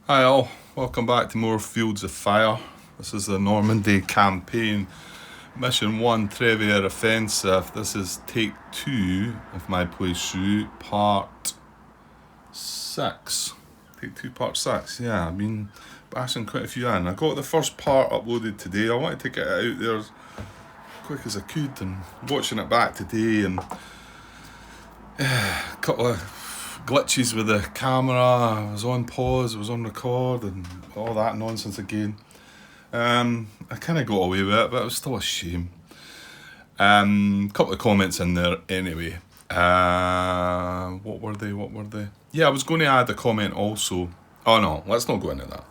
Hi all, welcome back to more Fields of Fire. This is the Normandy campaign, Mission 1 Trevieres Offensive. This is take 2 of my playthrough, part 6. Take 2, part 6, yeah, I've been bashing quite a few in. I got the first part uploaded today. I wanted to get it out there as quick as I could, and watching it back today, and a couple of glitches with the camera. I was on pause, I was on record, and all that nonsense again. I kind of got away with it, but it was still a shame. Couple of comments in there anyway. What were they? Yeah, I was going to add a comment also. Oh no, let's not go into that.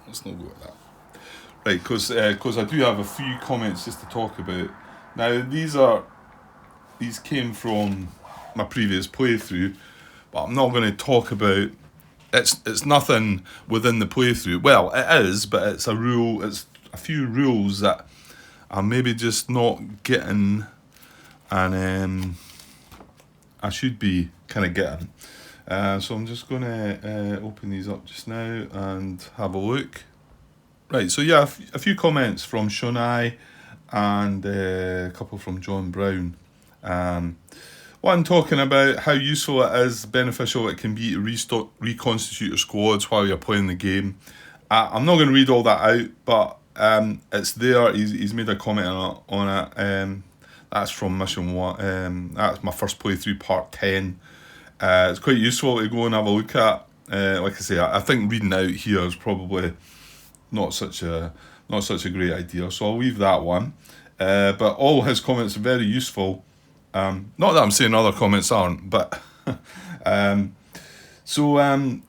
Right, because I do have a few comments just to talk about. Now these came from my previous playthrough, but I'm not going to talk about. It's nothing within the playthrough. Well, it is, but it's a rule. It's a few rules that I'm maybe just not getting, and I should be kind of getting. So I'm just going to open these up just now and have a look. Right, so yeah, a few comments from Shonai and a couple from John Brown. One talking about how useful it is, beneficial it can be to reconstitute your squads while you're playing the game. I'm not going to read all that out, but it's there. He's made a comment on it. That's from Mission 1. That's my first playthrough, part 10. It's quite useful to go and have a look at. Like I say, I think reading out here is probably not such a great idea, so I'll leave that one. But all his comments are very useful. Not that I'm saying other comments aren't, but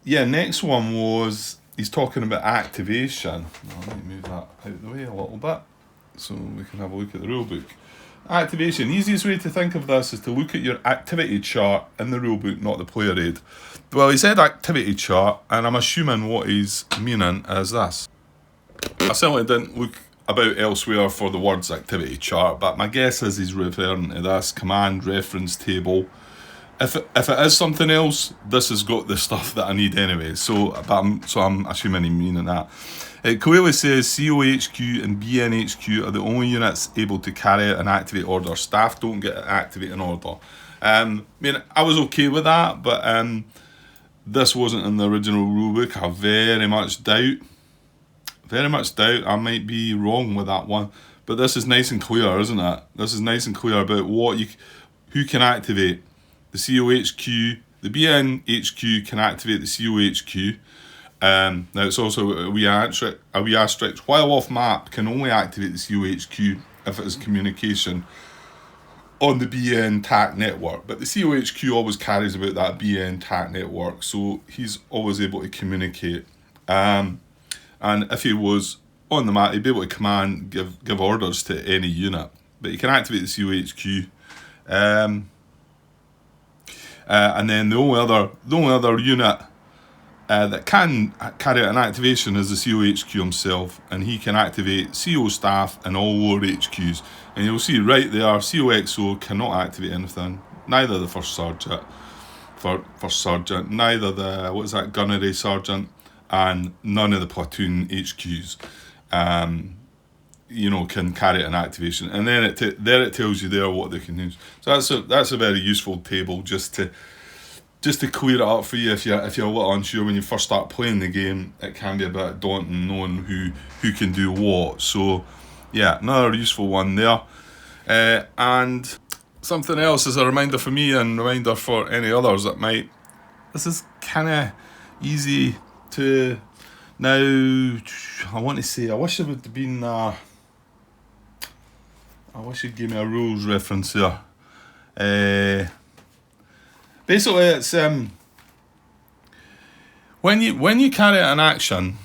yeah, next one was he's talking about activation. Let me move that out of the way a little bit so we can have a look at the rulebook. Activation. Easiest way to think of this is to look at your activity chart in the rulebook, not the player aid. Well, he said activity chart, and I'm assuming what he's meaning is this. I certainly didn't look about elsewhere for the words activity chart, but my guess is he's referring to this command reference table. If it is something else, this has got the stuff that I need anyway. So I'm assuming he's meaning that. It clearly says COHQ and BNHQ are the only units able to carry out an activate order. Staff don't get to activate an order. I mean, I was okay with that, but this wasn't in the original rulebook. I very much doubt. I might be wrong with that one, but this is nice and clear, isn't it? This is nice and clear about who can activate the COHQ. The BNHQ can activate the COHQ. Now it's also a wee asterisk. While off map, can only activate the COHQ if it is communication on the BN TAC network. But the COHQ always carries about that BN TAC network, so he's always able to communicate. And if he was on the map, he'd be able to command, give orders to any unit. But he can activate the COHQ. And then the only other unit that can carry out an activation is the COHQ himself, and he can activate CO staff and all lower HQs. And you'll see right there, COXO cannot activate anything. Neither the first sergeant, neither the gunnery sergeant, and none of the platoon HQs, can carry an activation. And then it tells you there what they can use. So that's a very useful table just to clear it up for you if you're a little unsure when you first start playing the game. It can be a bit daunting knowing who can do what. So yeah, another useful one there. And something else as a reminder for me and reminder for any others that might. This is kind of easy to now. I want to say I wish it would have been. I wish you'd give me a rules reference here. Basically, it's when you carry out an action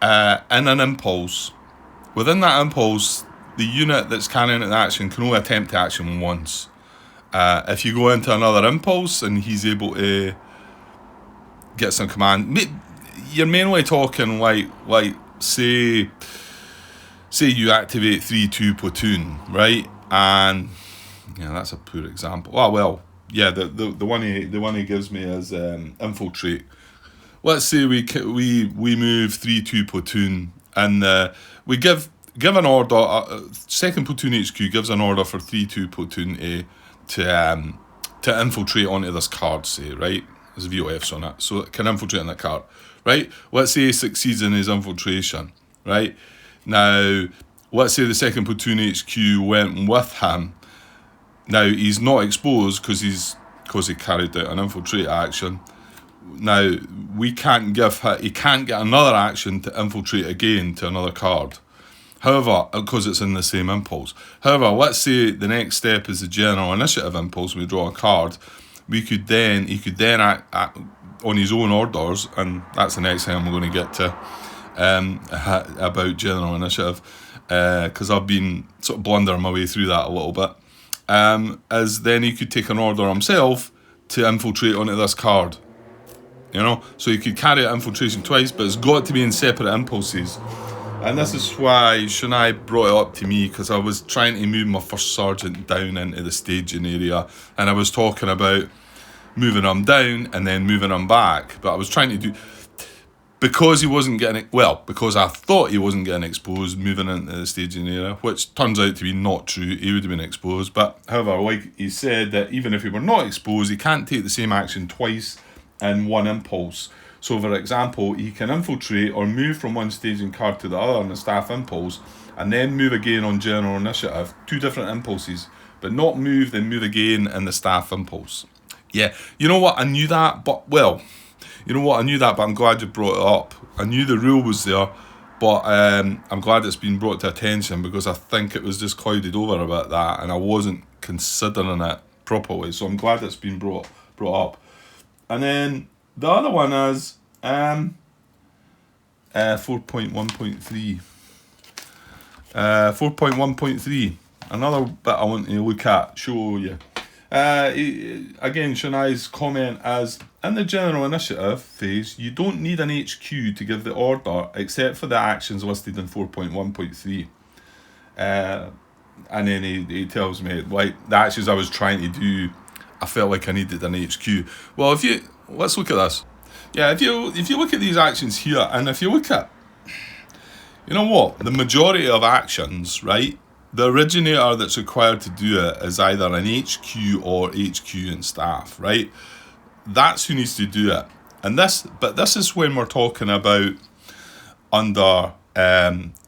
in an impulse. Within that impulse, the unit that's carrying out the action can only attempt the action once. If you go into another impulse and he's able to get some command, you're mainly talking like say you activate 3-2 platoon, right? And yeah, that's a poor example. Oh well, yeah, the one he gives me is infiltrate, let's say we move 3-2 platoon, and we give an order. Second platoon HQ gives an order for 3-2 platoon A to infiltrate onto this card. Say, right, there's VOFs on it, so it can infiltrate on that card. Right. Let's say he succeeds in his infiltration. Right. Now, let's say the second platoon HQ went with him. Now he's not exposed because he carried out an infiltrate action. Now he can't get another action to infiltrate again to another card. However, because it's in the same impulse. However, let's say the next step is the general initiative impulse. We draw a card. He could then act on his own orders, and that's the next thing I'm going to get to about general initiative, because I've been sort of blundering my way through that a little bit. As then he could take an order himself to infiltrate onto this card. So he could carry out infiltration twice, but it's got to be in separate impulses. And this is why Shania brought it up to me, because I was trying to move my first sergeant down into the staging area, and I was talking about moving him down and then moving him back. But I was trying to do, because he wasn't getting, because I thought he wasn't getting exposed, moving into the staging area, which turns out to be not true. He would have been exposed. But however, like he said, that even if he were not exposed, he can't take the same action twice in one impulse. So for example, he can infiltrate or move from one staging card to the other in the staff impulse, and then move again on general initiative. Two different impulses, but not move, then move again in the staff impulse. Yeah, you know what? I knew that, but I'm glad you brought it up. I knew the rule was there, but I'm glad it's been brought to attention, because I think it was just clouded over a bit, that, and I wasn't considering it properly. So I'm glad it's been brought up. And then the other one is 4.1.3. 4.1.3. Another bit I want to look at, show you. Again, Shania's comment as, in the general initiative phase, you don't need an HQ to give the order except for the actions listed in 4.1.3. And then he tells me, like, the actions I was trying to do, I felt like I needed an HQ. Well, let's look at this. Yeah, if you look at these actions here, and if you look at, the majority of actions, right, the originator that's required to do it is either an HQ or HQ and staff, right? That's who needs to do it. But this is when we're talking about under,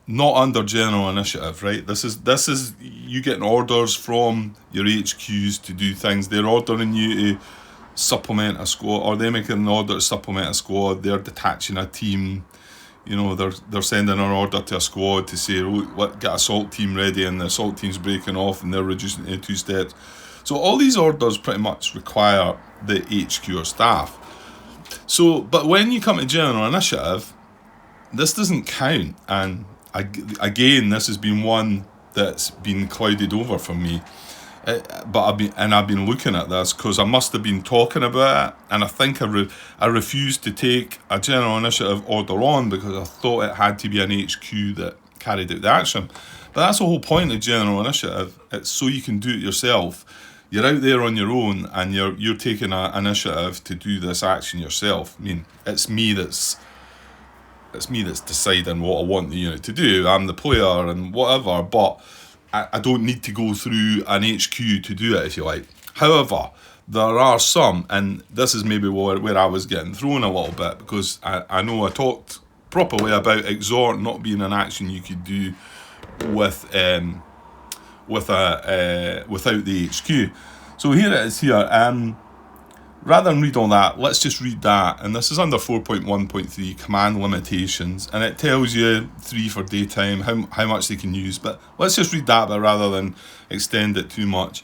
not under general initiative, right? This is you getting orders from your HQs to do things. They're ordering you to supplement a squad, or they're making an order to supplement a squad. They're detaching a team. They're sending an order to a squad to say, get assault team ready, and the assault team's breaking off and they're reducing it to 2 steps. So all these orders pretty much require the HQ or staff. So, but when you come to general initiative, this doesn't count. And again, this has been one that's been clouded over for me. But I've been looking at this because I must have been talking about it, and I think I refused to take a general initiative order on because I thought it had to be an HQ that carried out the action. But that's the whole point of general initiative. It's so you can do it yourself. You're out there on your own, and you're taking an initiative to do this action yourself. I mean, it's me that's deciding what I want the unit to do. I'm the player and whatever, but I don't need to go through an HQ to do it, if you like. However, there are some, and this is maybe where I was getting thrown a little bit, because I know I talked properly about exhort not being an action you could do without the HQ. So here it is here. Rather than read all that, let's just read that. And this is under 4.1.3, command limitations. And it tells you 3 for daytime, how much they can use. But let's just read that bit rather than extend it too much.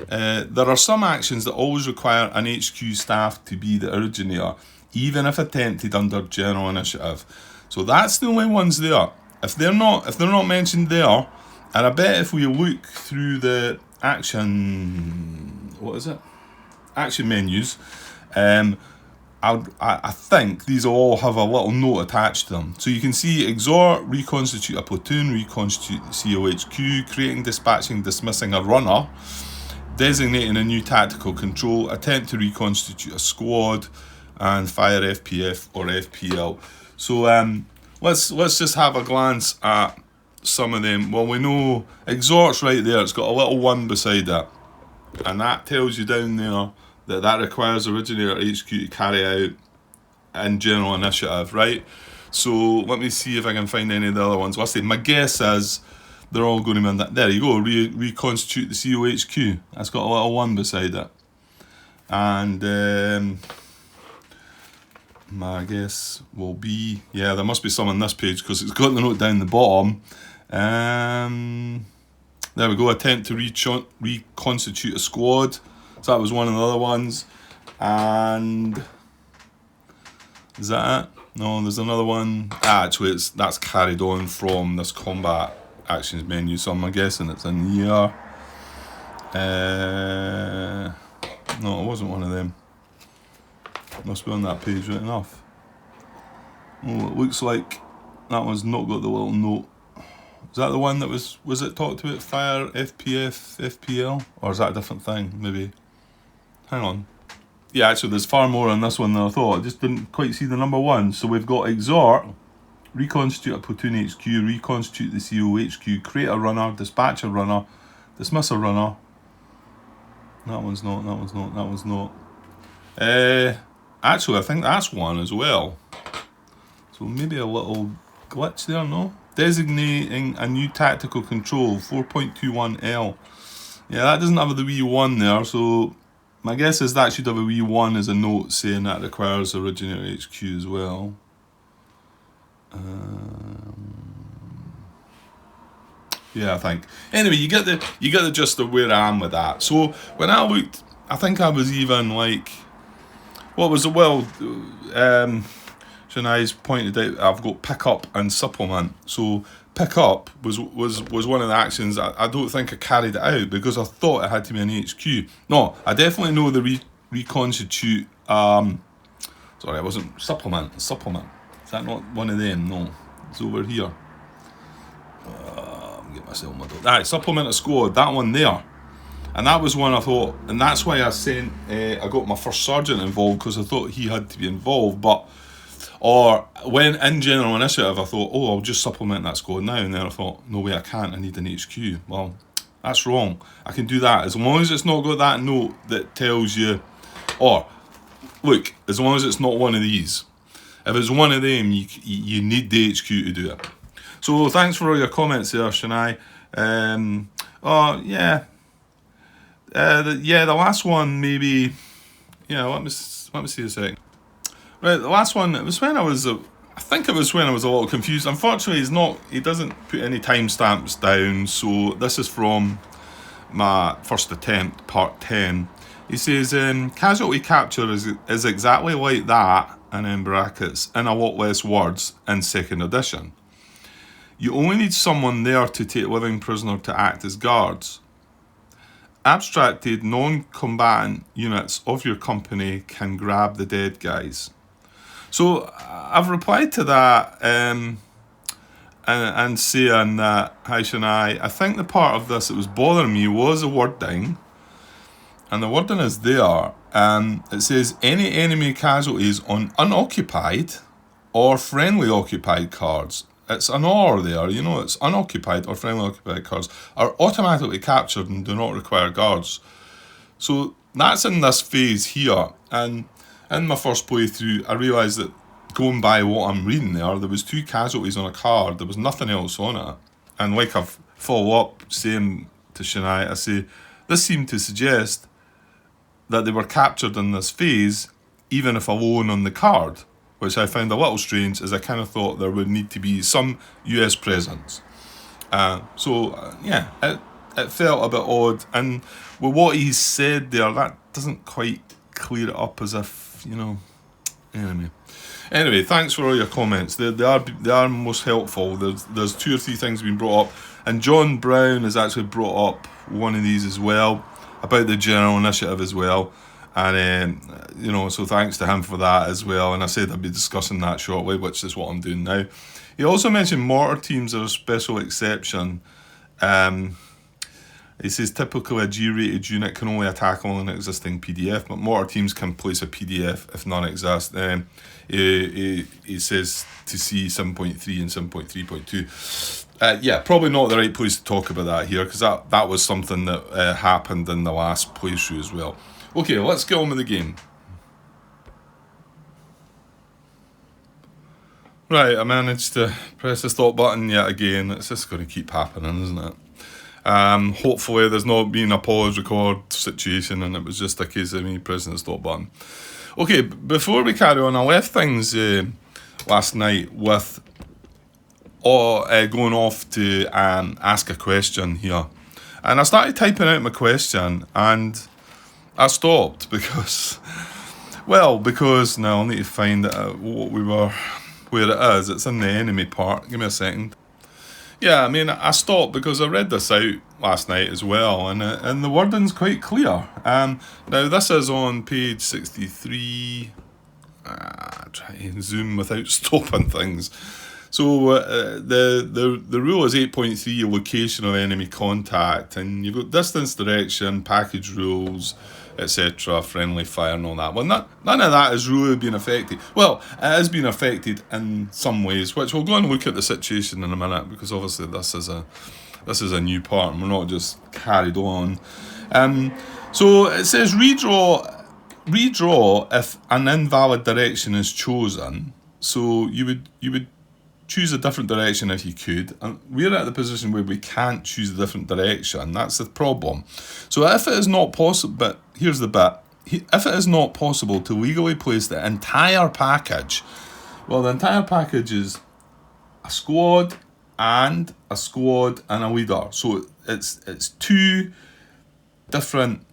There are some actions that always require an HQ staff to be the originator, even if attempted under general initiative. So that's the only ones there. If they're not mentioned there, and I bet if we look through the action menus, I think these all have a little note attached to them. So you can see exhort, reconstitute a platoon, reconstitute COHQ, creating, dispatching, dismissing a runner, designating a new tactical control, attempt to reconstitute a squad, and fire FPF or FPL. So let's just have a glance at some of them. Well, we know Exhort's right there. It's got a little 1 beside it, and that tells you down there that requires Originator HQ to carry out in general initiative, right? So let me see if I can find any of the other ones. Well, I say my guess is they're all going to be in that. There you go. Reconstitute the COHQ. That's got a little 1 beside it. And my guess will be, yeah, there must be some on this page because it's got the note down the bottom. There we go. Attempt to reconstitute a squad. So that was one of the other ones. And is that it? No, there's another one. Actually, that's carried on from this combat actions menu, so I'm guessing it's in here. No, it wasn't one of them. Must be on that page right enough. Oh, it looks like that one's not got the little note. Is that the one that was it talked about fire, FPF, FPL? Or is that a different thing, maybe? Hang on. Yeah, actually there's far more on this one than I thought. I just didn't quite see the number 1. So we've got Exhort, reconstitute a platoon HQ, reconstitute the COHQ, create a runner, dispatch a runner, dismiss a runner. That one's not. Actually, I think that's one as well. So maybe a little glitch there, no? Designating a new tactical control, 4.21L. Yeah, that doesn't have the wee 1 there, so my guess is that should have a wee 1 as a note saying that requires Originator HQ as well. Yeah, I think. Anyway, you get the gist of where I am with that. So when I looked, I think I was even like, what was Shania's pointed out, I've got pick up and supplement. So pick up was one of the actions I don't think I carried it out because I thought it had to be an HQ. No, I definitely know the reconstitute. Sorry, I wasn't supplement. Is that not one of them? No, it's over here. Get myself muddled. Alright, supplement a squad. That one there. And that was one I thought, and that's why I got my first sergeant involved because I thought he had to be involved. Or when in general initiative, I thought, oh, I'll just supplement that squad now. And then I thought, no way, I can't. I need an HQ. Well, that's wrong. I can do that as long as it's not got that note that tells you, or look, as long as it's not one of these. If it's one of them, you need the HQ to do it. So thanks for all your comments there, Shania. The last one maybe. Yeah, let me see a second. Right, the last one. It was when I was. I think it was when I was a little confused. Unfortunately, he doesn't put any timestamps down. So this is from my first attempt, part 10. He says, casualty capture is exactly like that, and in brackets, in a lot less words, in 2nd edition. You only need someone there to take living prisoner to act as guards. Abstracted non-combatant units of your company can grab the dead guys. So I've replied to that and saying that, hi Shania, I think the part of this that was bothering me was the wording. And the wording is there. It says, any enemy casualties on unoccupied or friendly occupied cards. It's an or there, it's unoccupied or friendly occupied cards are automatically captured and do not require guards. So that's in this phase here. And in my first playthrough, I realised that going by what I'm reading there was 2 casualties on a card. There was nothing else on it. And like I've follow up saying to Shania, I say, this seemed to suggest that they were captured in this phase, even if alone on the card, which I found a little strange, as I kind of thought there would need to be some US presence. It felt a bit odd. And with what he said there, that doesn't quite clear it up as if, Anyway, thanks for all your comments. They are most helpful. There's 2 or 3 things being brought up. And John Brown has actually brought up one of these as well, about the general initiative as well. And, so thanks to him for that as well. And I said I'd be discussing that shortly, which is what I'm doing now. He also mentioned mortar teams are a special exception. It says typically a G-rated unit can only attack on an existing PDF, but mortar teams can place a PDF if none exist. It says to see 7.3 and 7.3.2. Yeah, probably not the right place to talk about that here, because that was something that happened in the last playthrough as well. Okay, let's get on with the game. Right, I managed to press the stop button yet again. It's just going to keep happening, isn't it? Hopefully there's not been a pause record situation and it was just a case of me pressing the stop button. Okay, before we carry on, I left things last night with going off to ask a question here. And I started typing out my question and I stopped because now I'll need to find where it is. It's in the enemy part. Give me a second. Yeah, I mean, I stopped because I read this out last night as well, and the wording's quite clear. Now, this is on page 63. Try and zoom without stopping things. So the rule is 8.3, location of enemy contact, and you've got distance, direction, package rules, etc., friendly fire and all that. Well, none of that has really been affected. Well, it has been affected in some ways, which we'll go and look at the situation in a minute, because obviously this is a new part and we're not just carried on. So it says redraw if an invalid direction is chosen. So you would choose a different direction if you could, and we're at the position where we can't choose a different direction. That's the problem. So if it is not possible, but here's the bit, if it is not possible to legally place the entire package, well, the entire package is a squad and a leader. So it's two different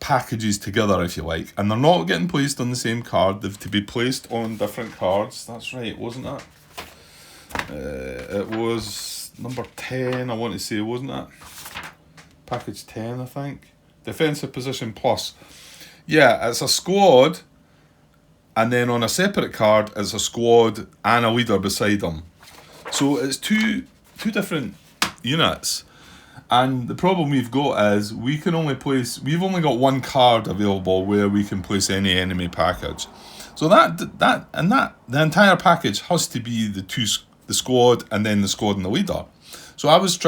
packages together, if you like, and they're not getting placed on the same card. They've to be placed on different cards. That's right, wasn't it? It was number 10, I want to say, wasn't it? Package 10, I think. Defensive position plus. Yeah, it's a squad, and then on a separate card, it's a squad and a leader beside them. So it's two different units. And the problem we've got is we've only got one card available where we can place any enemy package. So the entire package has to be the squad and then the squad and the leader. So I was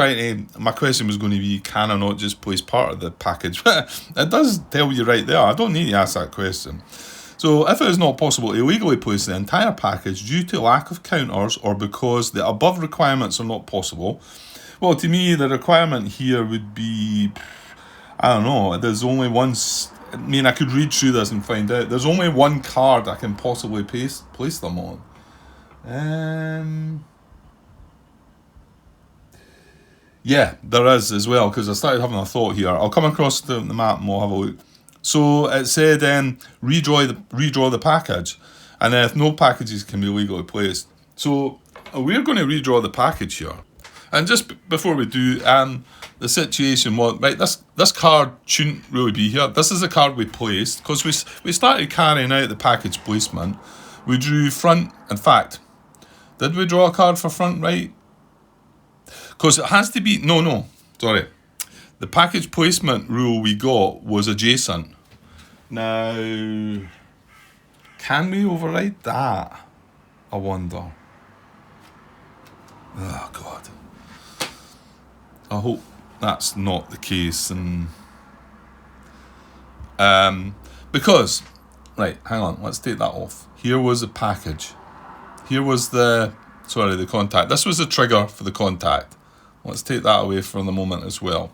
my question was going to be, can I not just place part of the package? It does tell you right there. I don't need to ask that question. So if it is not possible to illegally place the entire package due to lack of counters or because the above requirements are not possible, well, to me, the requirement here would be, I don't know, there's only one. I mean, I could read through this and find out. There's only one card I can possibly place them on. Yeah, there is as well, because I started having a thought here. I'll come across the map and we'll have a look. So it said redraw the package, and then if no packages can be legally placed. So we're going to redraw the package here. And just before we do, the situation was, right, this card shouldn't really be here. This is the card we placed, because we started carrying out the package placement. We drew front, in fact, did we draw a card for front right? Because it has to be, sorry. The package placement rule we got was adjacent. Now, can we override that? I wonder. Oh, God. I hope that's not the case. And because, right, hang on, let's take that off. Here was the package. Here was the contact. This was the trigger for the contact. Let's take that away for the moment as well.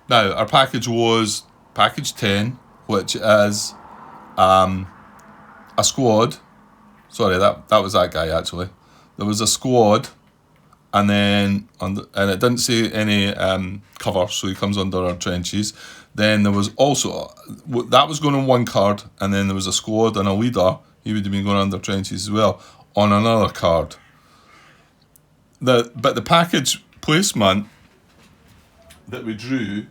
Now, our package was package 10, which is a squad. Sorry, that was that guy, actually. There was a squad, and then and it didn't say any cover, so he comes under our trenches. Then there was also, that was going on one card, and then there was a squad and a leader. He would have been going under trenches as well on another card. But the package placement that we drew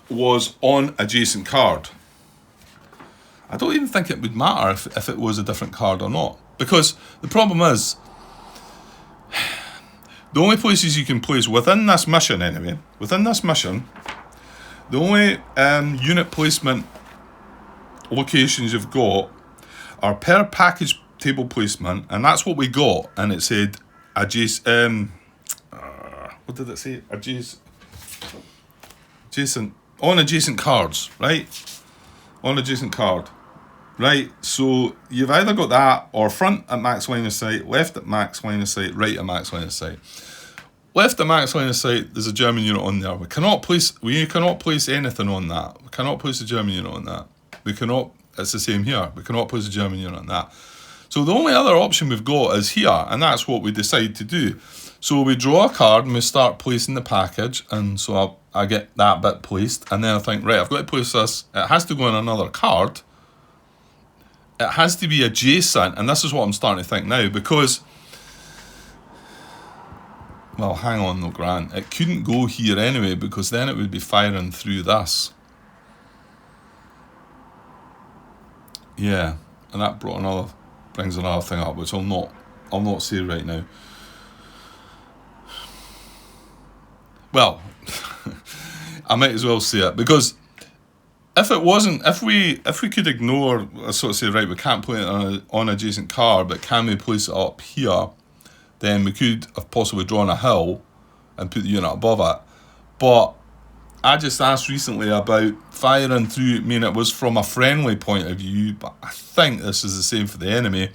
was on adjacent card. I don't even think it would matter if it was a different card or not, because the problem is The only places you can place within this mission, anyway, within this mission, the only unit placement locations you've got are per package table placement, and that's what we got. And it said adjacent. What did it say? Adjacent on adjacent cards, right? On adjacent card, right? So you've either got that or front at max line of sight, left at max line of sight, right at max line of sight. Left at max line of sight, there's a German unit on there. We cannot place anything on that. We cannot place a German unit on that. We cannot. It's the same here. We cannot place a German unit on that. So the only other option we've got is here, and that's what we decide to do. So we draw a card and we start placing the package, and so I get that bit placed, and then I think, right, I've got to place this. It has to go on another card. It has to be adjacent, and this is what I'm starting to think now, because, well, hang on though, Grant. It couldn't go here anyway, because then it would be firing through this. Yeah, and that brings another thing up, which I'll not say right now. Well, I might as well say it, because if we could ignore, sort of say, right, we can't play it on adjacent card, but can we place it up here, then we could have possibly drawn a hill and put the unit above it. But I just asked recently about firing through. I mean, it was from a friendly point of view, but I think this is the same for the enemy.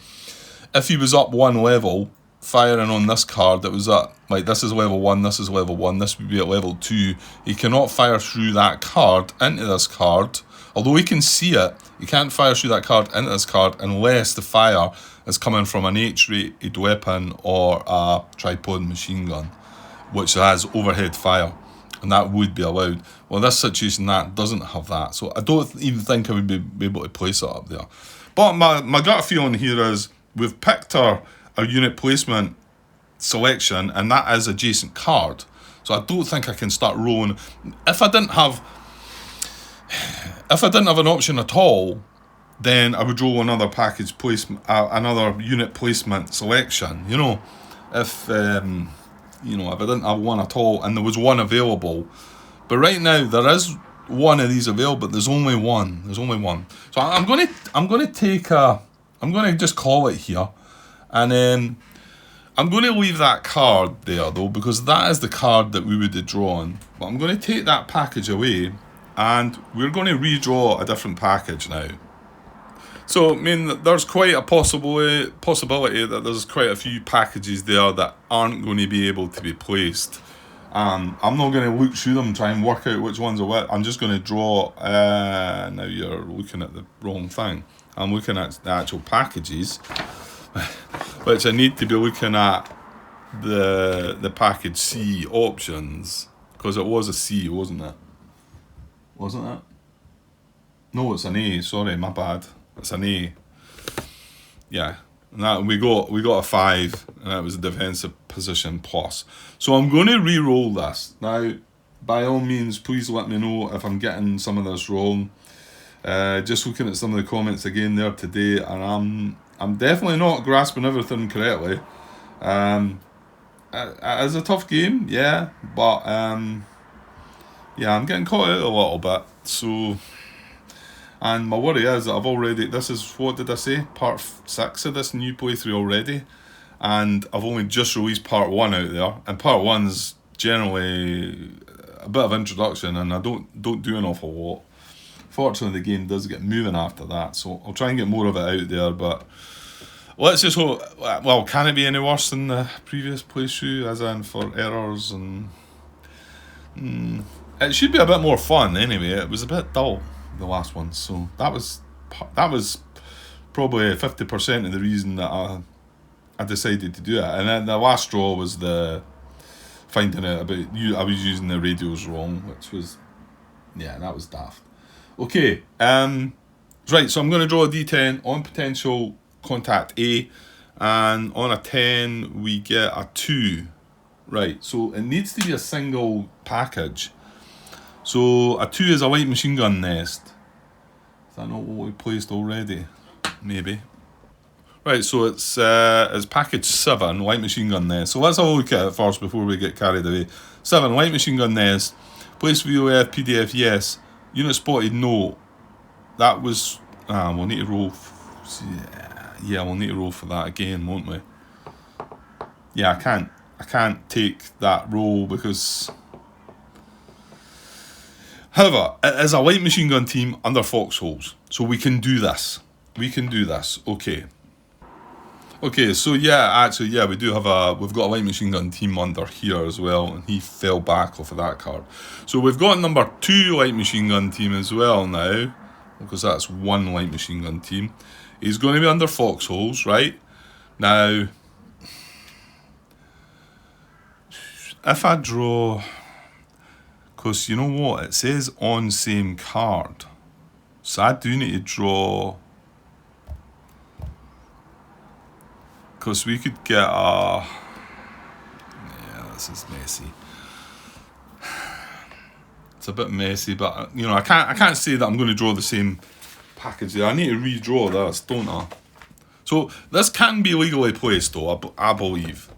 If he was up one level, firing on this card that was at, like, this is level 1, this is level 1, this would be at level 2. He cannot fire through that card into this card. Although he can see it, he can't fire through that card into this card unless the fire is coming from an H-rated weapon or a tripod machine gun, which has overhead fire, and that would be allowed. Well, this situation, that doesn't have that, so I don't even think I would be able to place it up there. But my gut feeling here is we've picked our unit placement selection, and that is adjacent card. So I don't think I can start rolling. If I didn't have an option at all, then I would roll another package placement, another unit placement selection. You know, if I didn't have one at all, and there was one available. But right now there is one of these available, but there's only one. So I'm going to just call it here, and then I'm going to leave that card there though, because that is the card that we would have drawn. But I'm going to take that package away, and we're going to redraw a different package now. So, I mean, there's quite a possibility that there's quite a few packages there that aren't going to be able to be placed. I'm not going to look through them and try and work out which ones are what. I'm just going to draw. Now you're looking at the wrong thing. I'm looking at the actual packages, which I need to be looking at the package C options, because it was a C, wasn't it? Wasn't it? No, it's an A. Sorry, my bad. It's an A. Yeah, and that we got a 5, and that was a defensive position plus. So I'm going to re-roll this now. By all means, please let me know if I'm getting some of this wrong. Just looking at some of the comments again there today, and I'm definitely not grasping everything correctly. It is a tough game, yeah, but yeah, I'm getting caught out a little bit. So, and my worry is that this is, what did I say, part 6 of this new playthrough already, and I've only just released part 1 out there, and part 1's generally a bit of introduction, and I don't do an awful lot. Fortunately, the game does get moving after that, so I'll try and get more of it out there. But let's just hope. Well, can it be any worse than the previous playthrough, as in for errors? And it should be a bit more fun anyway. It was a bit dull, the last one, so that was probably 50% of the reason that I decided to do it. And then the last straw was the finding out about I was using the radios wrong, which was, yeah, that was daft. Okay, right, so I'm going to draw a D10 on potential contact A, and on a 10 we get a 2. Right, so it needs to be a single package. So a 2 is a light machine gun nest. Is that not what we placed already? Maybe. Right, so it's package 7, light machine gun nest. So let's have a look at it first before we get carried away. 7, light machine gun nest. Place VOF, PDF, yes. Unit spotted, no. That was... we'll need to roll... Yeah, we'll need to roll for that again, won't we? Yeah, I can't take that roll because... However, it is a light machine gun team under foxholes. So we can do this. Okay. Okay, so yeah, actually, yeah, we've got a light machine gun team under here as well, and he fell back off of that card. So we've got number 2 light machine gun team as well now, because that's 1 light machine gun team. He's going to be under foxholes, right? Now, if I draw, because you know what, it says on same card, so I do need to draw. Because we could get a... Yeah, this is messy. It's a bit messy, but you know, I can't say that I'm going to draw the same package there. I need to redraw this, don't I? So this can be legally placed, though. I believe.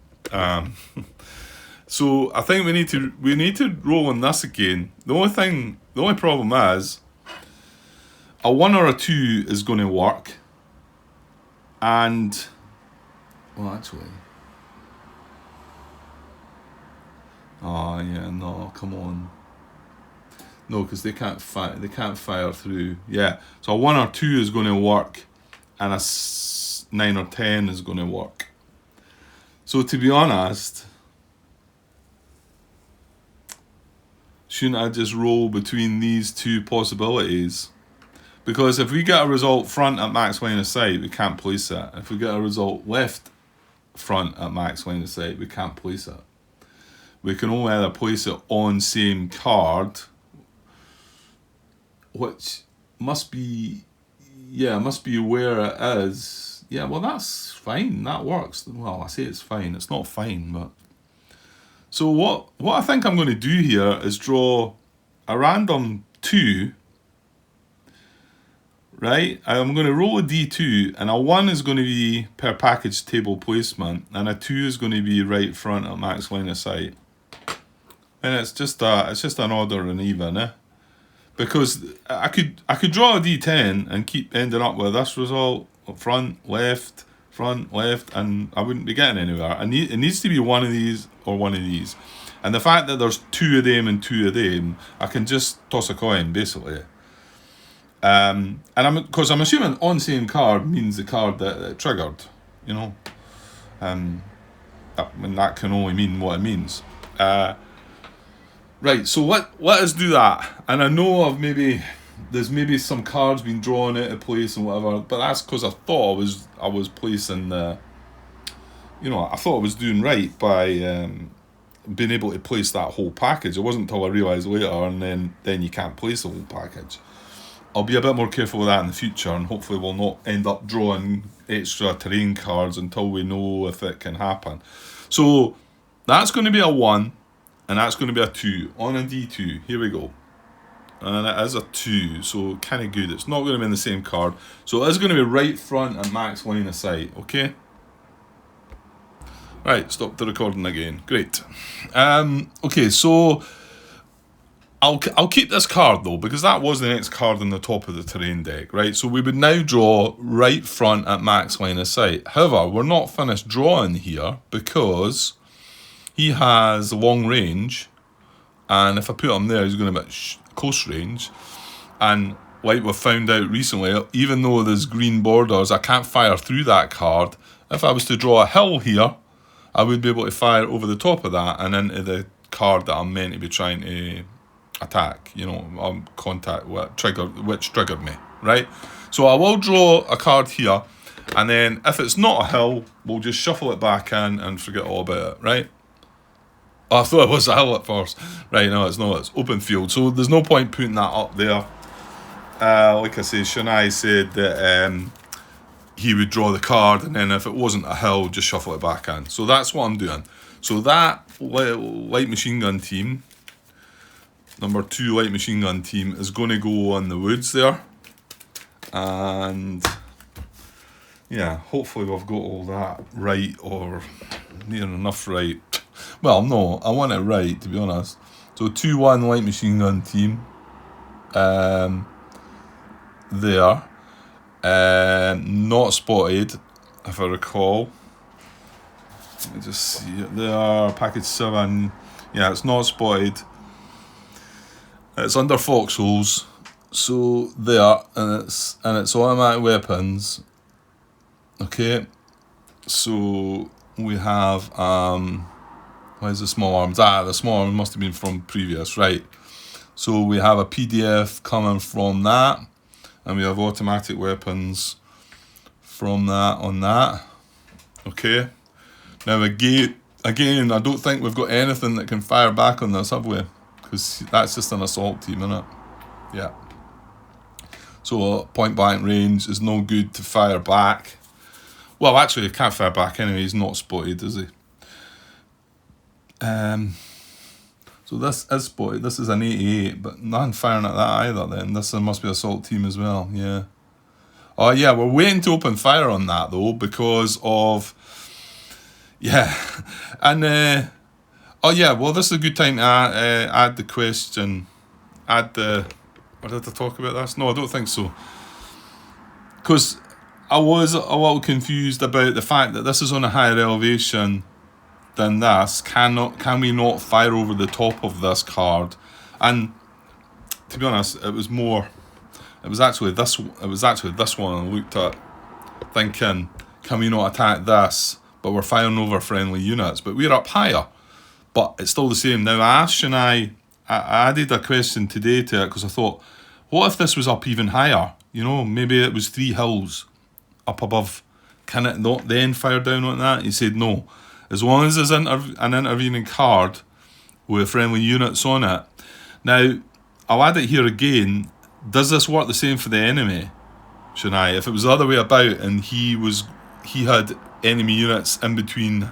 So I think we need to roll on this again. The only problem is a 1 or a 2 is going to work, and... Well, actually... Oh, yeah, no, come on. No, because they can't fire through. Yeah, so a 1 or 2 is going to work, and a 9 or 10 is going to work. So to be honest, shouldn't I just roll between these 2 possibilities? Because if we get a result front at max line of sight, we can't place it. If we get a result left front at max line of sight, we can't place it. We can only either place it on same card, which must be where it is. Yeah, well, that's fine. That works. Well, I say it's fine. It's not fine, but... So what I think I'm going to do here is draw a random 2, right? I'm going to roll a D2, and a 1 is going to be per package table placement, and a 2 is going to be right front at max line of sight. And it's just an order and even, eh? Because I could draw a D10 and keep ending up with this result, front, left, and I wouldn't be getting anywhere. It needs to be one of these or one of these. And the fact that there's 2 of them and 2 of them, I can just toss a coin, basically. And because I'm assuming on same card means the card that triggered, you know. That can only mean what it means. Right, so let us do that. And I know there's maybe some cards being drawn out of place and whatever, but that's because I thought I was placing the, you know, I thought I was doing right by being able to place that whole package. It wasn't until I realised later, and then you can't place the whole package. I'll be a bit more careful with that in the future, and hopefully we'll not end up drawing extra terrain cards until we know if it can happen. So that's going to be a 1. And that's going to be a 2 on a D2. Here we go. And it is a 2, so kind of good. It's not going to be in the same card. So it is going to be right front and max line of sight, okay? Right, stop the recording again. Great. Okay, so I'll keep this card though, because that was the next card on the top of the terrain deck, right? So we would now draw right front at max line of sight. However, we're not finished drawing here because he has long range, and if I put him there, he's going to be at close range. And like we've found out recently, even though there's green borders, I can't fire through that card. If I was to draw a hill here, I would be able to fire over the top of that and into the card that I'm meant to be trying to attack, you know, contact which triggered me, right? So I will draw a card here, and then if it's not a hill, we'll just shuffle it back in and forget all about it, right? Oh, I thought it was a hill at first. Right, no, it's not. It's open field. So there's no point putting that up there. Like I say, Shania said that he would draw the card, and then if it wasn't a hill, just shuffle it back in. So that's what I'm doing. So that light machine gun team, number 2 light machine gun team, is going to go on the woods there. And yeah, hopefully we've got all that right, or near enough right. Well, no, I want it right, to be honest. So 2-1 light machine gun team. There. Not spotted, if I recall. Let me just see it there. Package 7. Yeah, it's not spotted. It's under foxholes. So there, and it's automatic weapons. Okay. So we have where's the small arms? The small arms must have been from previous, right? So we have a PDF coming from that, and we have automatic weapons from that on that. Okay. Now again, I don't think we've got anything that can fire back on this, have we? Because that's just an assault team, isn't it? Yeah. So point blank range is no good to fire back. Well, actually, he can't fire back anyway. He's not spotted, is he? So this is spotted. This is an 88, but nothing firing at that either. Then this must be assault team as well. Yeah. Oh yeah, we're waiting to open fire on that though because of and oh yeah. Well, this is a good time to add the question. Add the. What did I talk about this? No, I don't think so. Because I was a little confused about the fact that this is on a higher elevation than this. Can we not fire over the top of this card? And to be honest, it was actually this one I looked at, thinking, can we not attack this? But we're firing over friendly units. But we're up higher. But it's still the same. Now Ash and I added a question today to it because I thought, what if this was up even higher? You know, maybe it was 3 hills up above. Can it not then fire down on that? He said no. As long as there's an intervening card with friendly units on it. Now, I'll add it here again. Does this work the same for the enemy? Shouldn't If it was the other way about and he had enemy units in between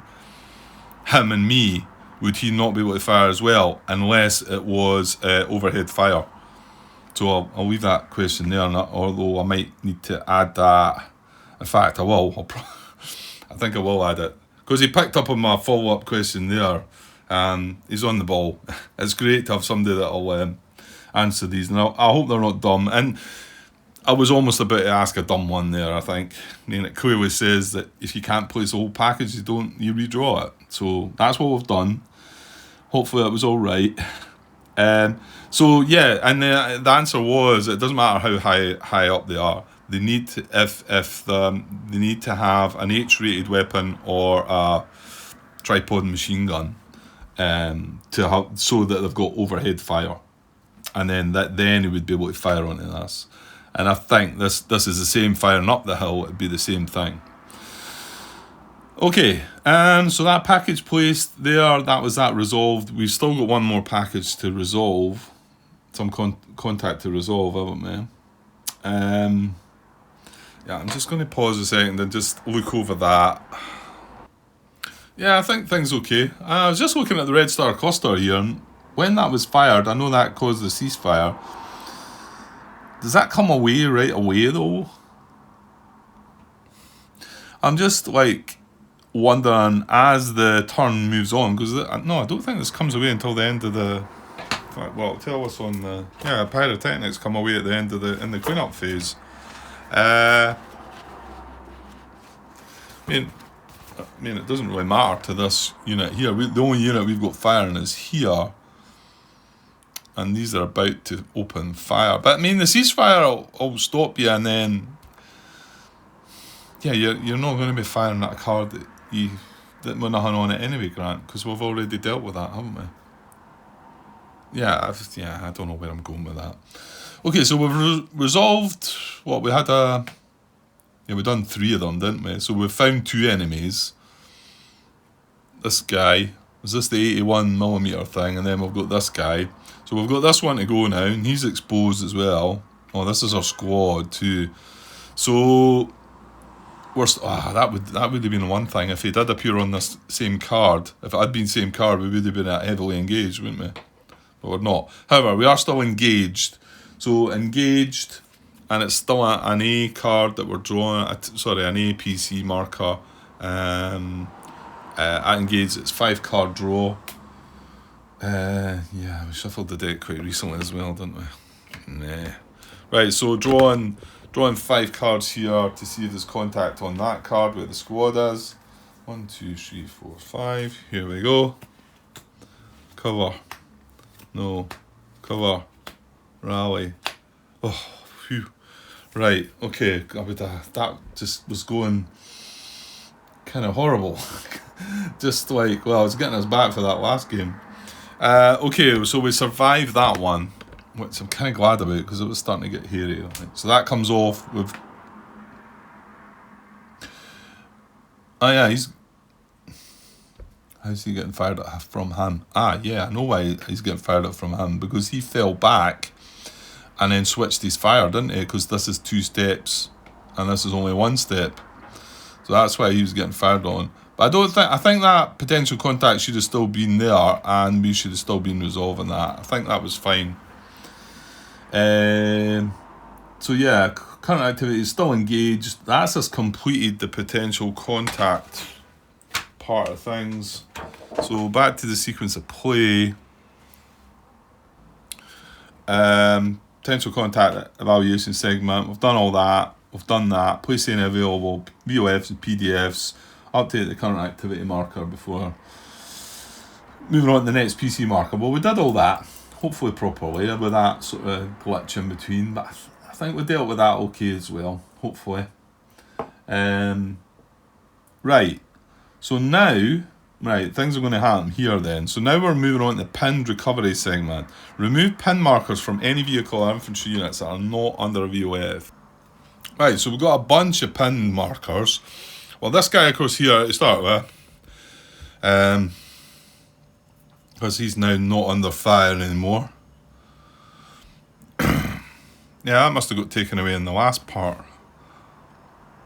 him and me, would he not be able to fire as well unless it was overhead fire? So I'll leave that question there, although I might need to add that. In fact, I will. I think I will add it. Because he picked up on my follow-up question there. He's on the ball. It's great to have somebody that'll answer these. And I hope they're not dumb. And I was almost about to ask a dumb one there, I think. I mean, it clearly says that if you can't place a whole package, you redraw it. So that's what we've done. Hopefully that was all right. So yeah, and the answer was it doesn't matter how high up they are. They need to, they need to have an H-rated weapon or a tripod machine gun, to have so that they've got overhead fire, and then it would be able to fire onto this. And I think this is the same firing up the hill. It'd be the same thing. Okay, so that package placed there, that was that resolved. We've still got one more package to resolve. Some contact to resolve, haven't we? Yeah, I'm just going to pause a second and just look over that. Yeah, I think things okay. I was just looking at the Red Star cluster here, and when that was fired, I know that caused the ceasefire. Does that come away right away, though? I'm just, wondering as the turn moves on, because no, I don't think this comes away until the end of the. Well, tell us on the pyrotechnics come away at the end of in the cleanup phase. I mean, it doesn't really matter to this unit here. The only unit we've got firing is here, and these are about to open fire. But I mean, the ceasefire will stop you, and then you're not going to be firing at a card that we're nothing on it anyway, Grant, because we've already dealt with that, haven't we? Yeah, I don't know where I'm going with that. Okay, so we've resolved what we had. We've done 3 of them, didn't we? So we've found 2 enemies. This guy, is this the 81mm thing? And then we've got this guy. So we've got this one to go now, and he's exposed as well. Oh, this is our squad too. So that would have been one thing if he did appear on this same card. If it had been same card, we would have been heavily engaged, wouldn't we? But we're not. However, we are still engaged. So engaged, and it's still an A card that we're drawing. Sorry, an A PC marker. At engage, it's 5 card draw. Yeah, we shuffled the deck quite recently as well, didn't we? Nah. Right, so drawing 5 cards here to see if there's contact on that card where the squad is. 1, 2, 3, 4, 5. Here we go. Cover. No. Cover. Rally. Oh, phew. Right, okay. That just was going kind of horrible. Just like, well, it's getting us back for that last game. Okay, so we survived that one, which I'm kind of glad about because it was starting to get hairy. So that comes off with... Oh yeah, how's he getting fired at from him? Ah, yeah, I know why he's getting fired at from him, because he fell back and then switched his fire, didn't he? Because this is 2 steps and this is only 1 step. So that's why he was getting fired on. But I think that potential contact should have still been there, and we should have still been resolving that. I think that was fine. So yeah, current activity is still engaged. That's us completed the potential contact part of things. So back to the sequence of play. Potential contact evaluation segment. We've done all that. We've done that. Place any available VOFs and PDFs. Update the current activity marker before moving on to the next PC marker. Well, we did all that, hopefully properly, with that sort of glitch in between. But I think we dealt with that okay as well, hopefully. Right. So now, things are going to happen here then. So now we're moving on to the pinned recovery segment. Remove pin markers from any vehicle or infantry units that are not under a VOF. Right, so we've got a bunch of pin markers. Well, this guy, of course, here to start with, because he's now not under fire anymore. Yeah, that must have got taken away in the last part.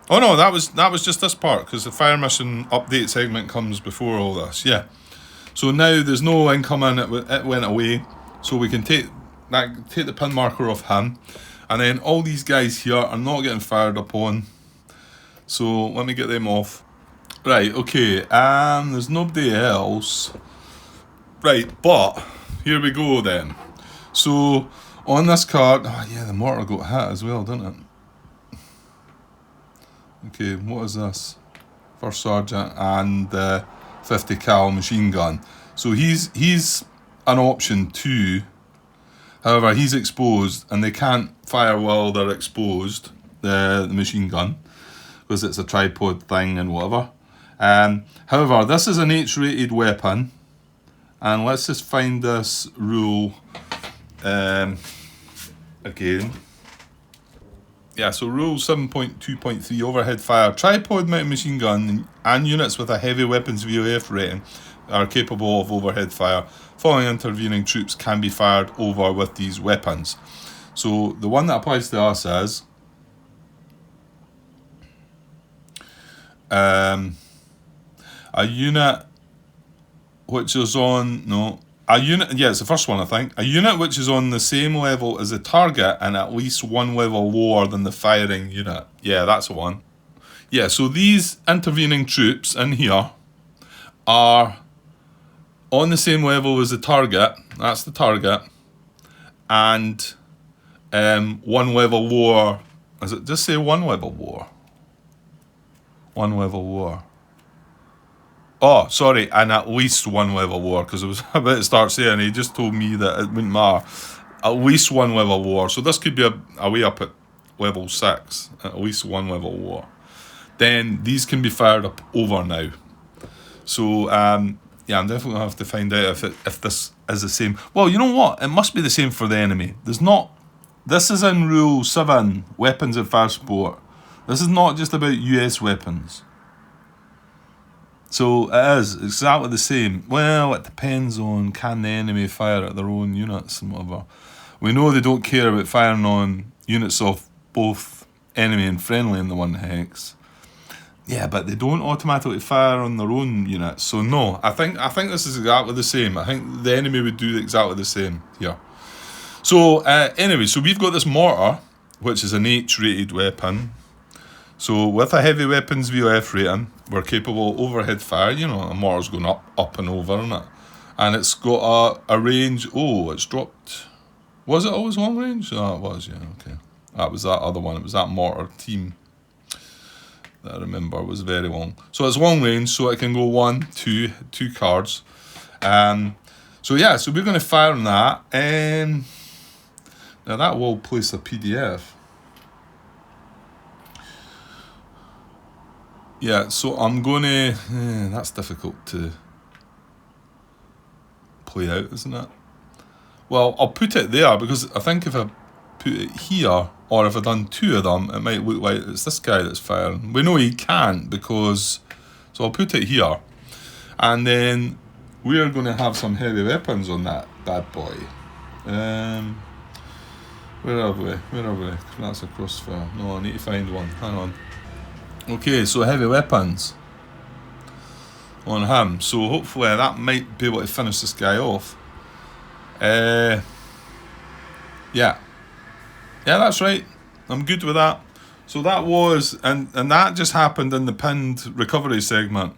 Oh no, that was just this part, because the fire mission update segment comes before all this. Yeah. So now there's no incoming. It went away, so we can take the pin marker off him, and then all these guys here are not getting fired upon. So let me get them off. Right, okay, there's nobody else. Right, but here we go then. So on this card, oh yeah, the mortar got hit as well, didn't it? Okay, what is this? First Sergeant and 50 cal machine gun. So he's an option too. However, he's exposed and they can't fire while they're exposed, the machine gun, because it's a tripod thing and whatever. However, this is an H-rated weapon, and let's just find this rule again. Yeah, so rule 7.2.3, overhead fire. Tripod mounted machine gun and units with a heavy weapons VOF rating are capable of overhead fire. Following intervening troops can be fired over with these weapons. So the one that applies to us is a unit which is on, it's the first one I think. A unit which is on the same level as the target and at least 1 level lower than the firing unit. Yeah, that's the one. Yeah, so these intervening troops in here are on the same level as the target. That's the target. And 1 level lower. Does it just say 1 level lower? 1 level lower. Oh, sorry, and at least 1 level lower, because I was about to start saying, he just told me that it wouldn't matter. At least 1 level lower. So this could be a way up at level 6, at least 1 level lower. Then these can be fired up over now. So, yeah, I'm definitely going to have to find out if this is the same. Well, you know what? It must be the same for the enemy. This is in Rule 7, Weapons and Fire Support. This is not just about US weapons. So it is exactly the same. Well, it depends on, can the enemy fire at their own units and whatever. We know they don't care about firing on units of both enemy and friendly in the 1 hex. Yeah, but they don't automatically fire on their own units. So no, I think this is exactly the same. I think the enemy would do exactly the same here. So anyway, so we've got this mortar. which is an H-rated weapon. So with a heavy weapons VOF rating, we're capable of overhead fire. You know, a mortar's going up and over, isn't it? And it's got a range. Oh, it's dropped. Was it always long range? Oh, it was, yeah, okay. That was that other one. It was that mortar team that I remember was very long. So it's long range, so it can go 1, 2 cards. So yeah, so we're going to fire on that. Now that will place a PDF. Yeah, so I'm going to... that's difficult to play out, isn't it? Well, I'll put it there because I think if I put it here, or if I've done 2 of them, it might look like it's this guy that's firing. We know he can't because... So I'll put it here. And then we're going to have some heavy weapons on that bad boy. Where are we? That's a crossfire. No, I need to find one. Hang on. Okay, so heavy weapons on him. So hopefully that might be able to finish this guy off. Yeah, that's right. I'm good with that. So that was, and that just happened in the pinned recovery segment.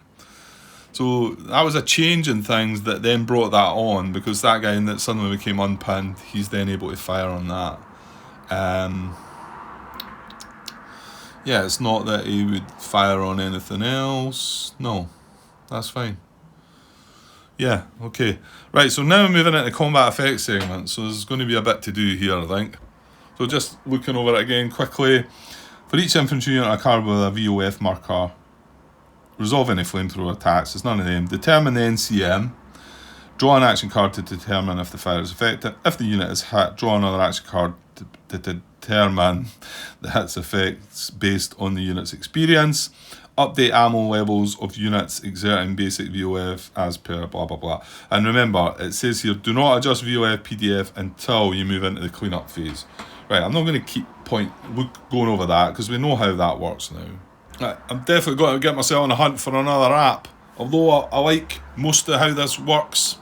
So that was a change in things that then brought that on, because that guy that suddenly became unpinned, he's then able to fire on that. Yeah, it's not that he would fire on anything else. No, that's fine. Yeah, okay. Right, so now we're moving into combat effects segment. So there's going to be a bit to do here, I think. So just looking over it again quickly. For each infantry unit, a card with a VOF marker. Resolve any flamethrower attacks. There's none of them. Determine the NCM. Draw an action card to determine if the fire is effective. If the unit is hit, draw another action card to determine the hit's effects based on the unit's experience. Update ammo levels of units exerting basic VOF as per blah blah blah. And remember, it says here, do not adjust VOF PDF until you move into the cleanup phase. Right, I'm not going to keep going over that because we know how that works now. Right, I'm definitely going to get myself on a hunt for another app. Although I like most of how this works,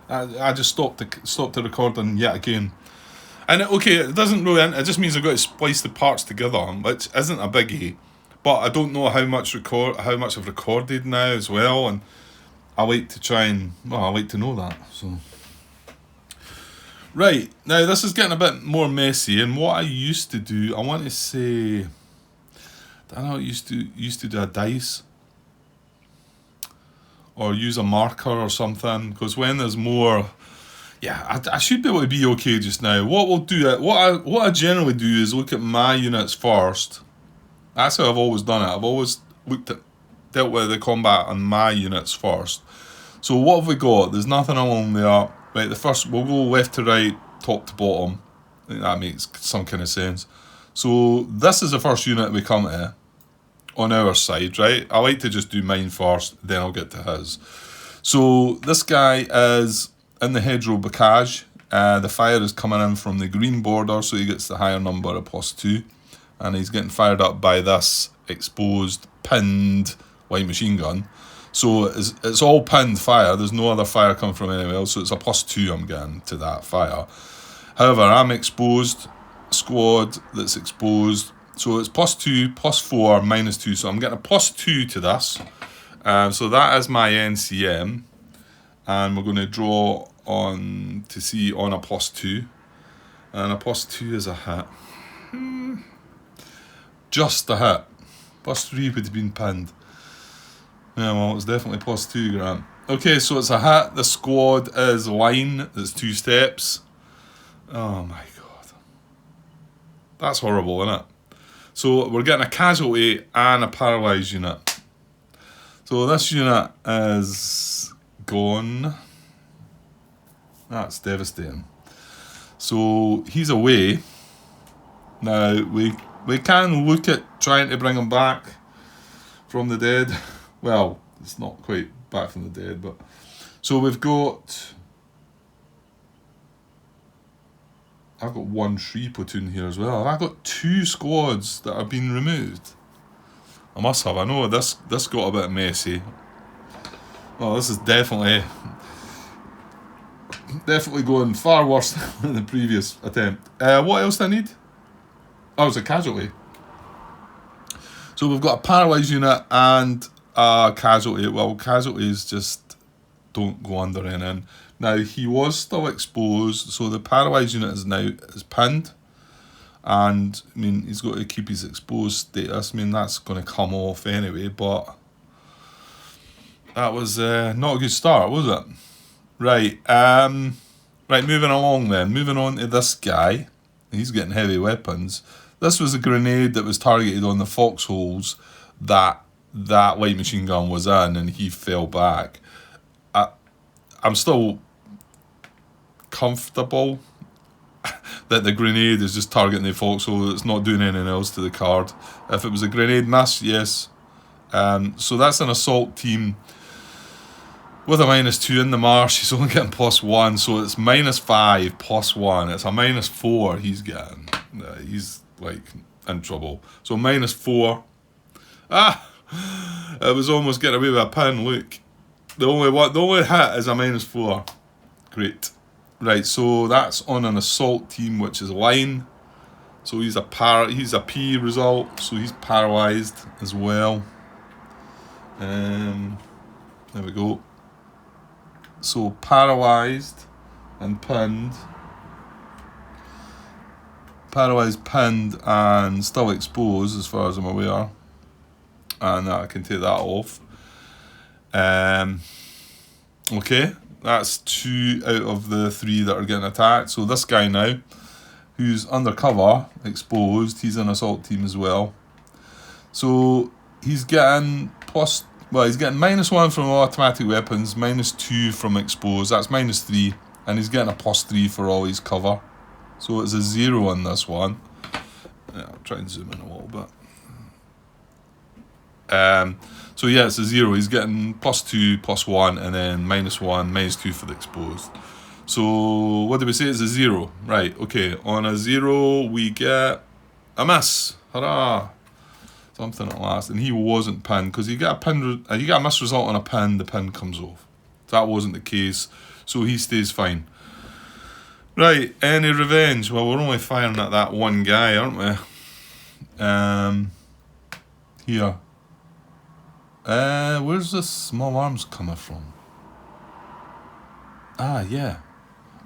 I just stopped the recording yet again. And it doesn't really, it just means I've got to splice the parts together, which isn't a biggie. But I don't know how much I've recorded now as well, and I like to I like to know that. So, right, now this is getting a bit more messy, and what I used to do, I want to say, I know I used to do a dice, or use a marker or something, because when there's more, yeah, I should be able to be okay just now. What we'll do, what I generally do is look at my units first. That's how I've always done it. I've always dealt with the combat on my units first. So what have we got? There's nothing along there. Right, the first, we'll go left to right, top to bottom. I think that makes some kind of sense. So this is the first unit we come to on our side, right? I like to just do mine first, then I'll get to his. So this guy is in the hedgerow bocage. The fire is coming in from the green border, so he gets the higher number of +2. And he's getting fired up by this exposed, pinned light machine gun. So it's all pinned fire. There's no other fire coming from anywhere else. So it's a +2 I'm getting to that fire. However, I'm exposed, squad that's exposed. So it's +2, +4, -2. So I'm getting a +2 to this. So that is my NCM. And we're going to draw on to see on a +2. And a +2 is a hit. Just a hit. +3 would have been pinned. Yeah, well, it's definitely +2, Grant. Okay, so it's a hit. The squad is line. There's 2 steps. Oh my god. That's horrible, isn't it? So we're getting a casualty and a paralysed unit. So this unit is gone. That's devastating. So he's away. Now we can look at trying to bring him back from the dead. Well, it's not quite back from the dead, but so I've got 1 Shree platoon here as well. I've got 2 squads that have been removed. I must have. I know this got a bit messy. Well, this is definitely going far worse than the previous attempt. What else do I need? Oh, it's a casualty. So we've got a paralysed unit and a casualty. Well, casualties just don't go under anything. Now, he was still exposed, so the paralysed unit is pinned. And, I mean, he's got to keep his exposed status. I mean, that's going to come off anyway, but that was not a good start, was it? Right, right, moving along then. Moving on to this guy. He's getting heavy weapons. This was a grenade that was targeted on the foxholes that light machine gun was in, and he fell back. I'm still comfortable that the grenade is just targeting the foxhole. It's not doing anything else to the card. If it was a grenade miss, yes. So that's an assault team with a -2 in the marsh. He's only getting +1, so it's -5 +1. It's a -4 he's getting. He's like in trouble. So -4. It was almost getting away with a pin. Look, the only hit is a -4. Great. Right, so that's on an assault team, which is line. So he's a P result, so he's paralysed as well. There we go. So paralysed and pinned. Paralysed, pinned, and still exposed as far as I'm aware. And I can take that off. Okay, that's 2 out of the 3 that are getting attacked. So this guy now, who's undercover, exposed, he's an assault team as well. So he's getting he's getting -1 from automatic weapons, -2 from exposed, that's -3, and he's getting a +3 for all his cover. So it's a 0 on this one. Yeah, I'll try and zoom in a little bit. So yeah, it's a 0. He's getting +2, +1, and then -1, -2 for the exposed. So what did we say? It's a 0. Right, okay. On a 0, we get a miss. Hurrah! Something at last. And he wasn't pinned, because you get a miss result on a pin, the pin comes off. That wasn't the case, so he stays fine. Right, any revenge? Well, we're only firing at that one guy, aren't we? Here. Where's the small arms coming from? Ah, yeah.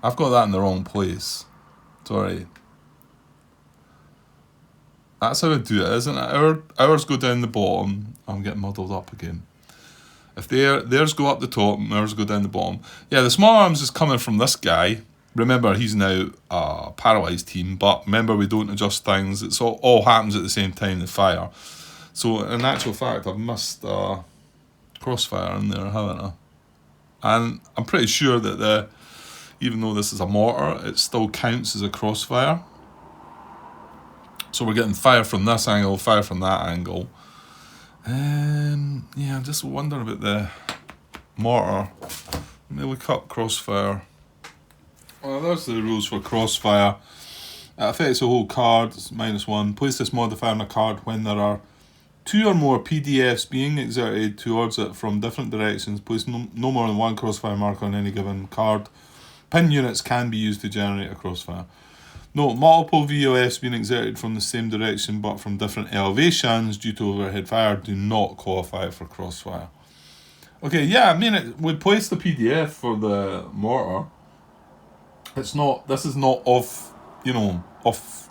I've got that in the wrong place. Sorry. That's how I do it, isn't it? Ours go down the bottom. I'm getting muddled up again. If theirs go up the top and ours go down the bottom. Yeah, the small arms is coming from this guy. Remember, he's now a paralysed team, but remember, we don't adjust things. It's all happens at the same time, the fire. So, in actual fact, I've missed crossfire in there, haven't I? And I'm pretty sure that even though this is a mortar, it still counts as a crossfire. So we're getting fire from this angle, fire from that angle. Yeah, I'm just wondering about the mortar. Let me look up crossfire. Well, there's the rules for crossfire. It affects the whole card, it's -1. Place this modifier on a card when there are 2 or more PDFs being exerted towards it from different directions. Place no more than 1 crossfire marker on any given card. Pin units can be used to generate a crossfire. Note, multiple VOFs being exerted from the same direction but from different elevations due to overhead fire do not qualify for crossfire. Okay, yeah, I mean, we placed the PDF for the mortar. This is not off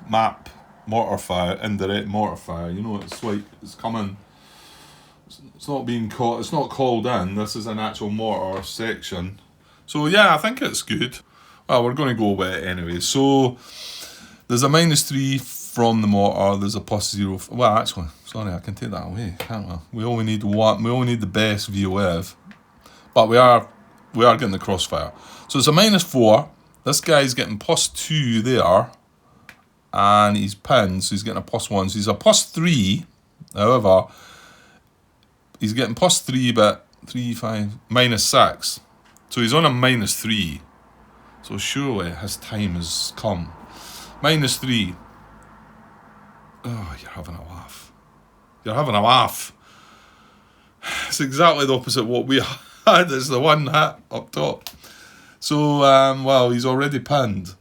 map mortar fire, indirect mortar fire. It's like, it's coming, it's not being caught, it's not called in. This is an actual mortar section. So yeah, I think it's good. Well, we're going to go with it anyway. So there's a -3 from the mortar, there's a +0. Well, actually, sorry, I can take that away, can't we? We only need one. We only need the best VOF, but we are getting the crossfire. So it's a -4. This guy's getting +2 there, and he's pinned, so he's getting a +1. So he's a +3. However, he's getting +3, but 3, 5, -6. So he's on a -3. So surely his time has come. -3. Oh, you're having a laugh. You're having a laugh. It's exactly the opposite of what we had. It's the one hit up top. So, well, he's already pinned.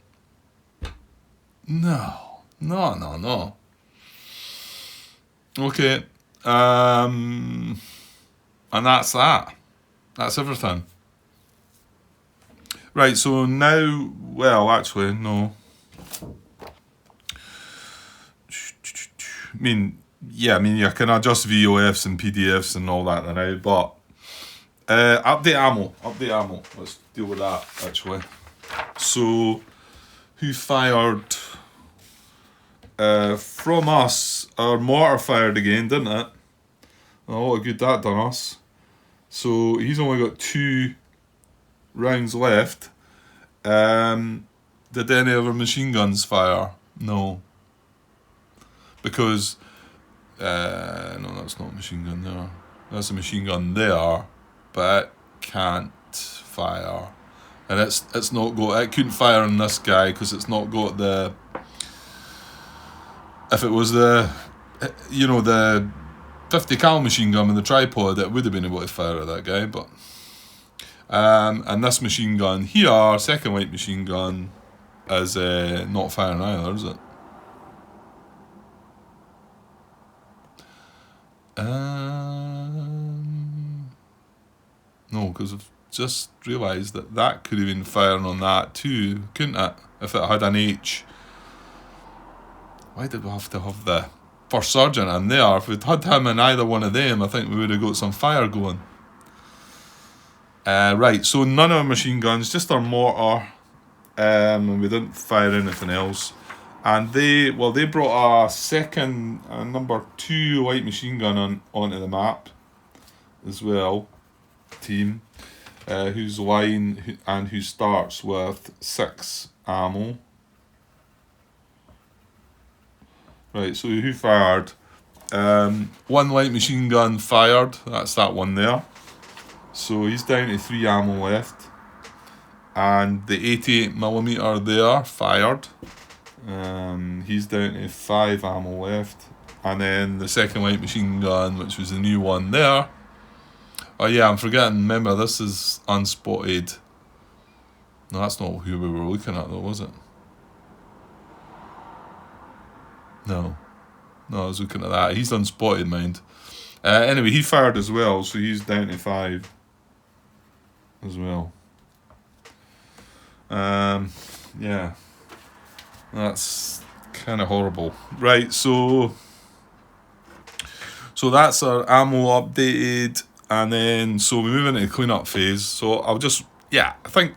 No. Okay. And that's that. That's everything. Right, so now, well, actually, no. I mean, you can adjust VOFs and PDFs and all that now, but update ammo. Let's deal with that, actually. So, who fired? From us, our mortar fired again, didn't it? Oh, what a good that done us. So, he's only got 2 rounds left. Did any of our machine guns fire? No. Because, no, that's not a machine gun there. That's a machine gun there, but it can't fire. And it's not got, it couldn't fire on this guy because it's not got the, if it was the, the 50 cal machine gun with the tripod, it would have been able to fire at that guy, but, and this machine gun here, second light machine gun, is not firing either, is it? No, because I've just realised that could have been firing on that too, couldn't it? If it had an H. Why did we have to have the first sergeant in there? If we'd had him in either one of them, I think we would have got some fire going. Right, so none of our machine guns, just our mortar, and we didn't fire anything else. And they brought a second, number 2 light machine gun onto the map as well, team, whose line and who starts with 6 ammo. Right, so who fired? 1 light machine gun fired, that's that one there. So he's down to 3 ammo left. And the 88mm there fired. He's down to 5 ammo left. And then the second light machine gun, which was the new one there. Oh yeah, I'm forgetting, remember this is unspotted. No, that's not who we were looking at though, was it? No, I was looking at that. He's unspotted, mind. Anyway, he fired as well, so he's down to 5 as well. Yeah, that's kind of horrible. Right, so that's our ammo updated, and then so we move into the cleanup phase. So I'll just, I think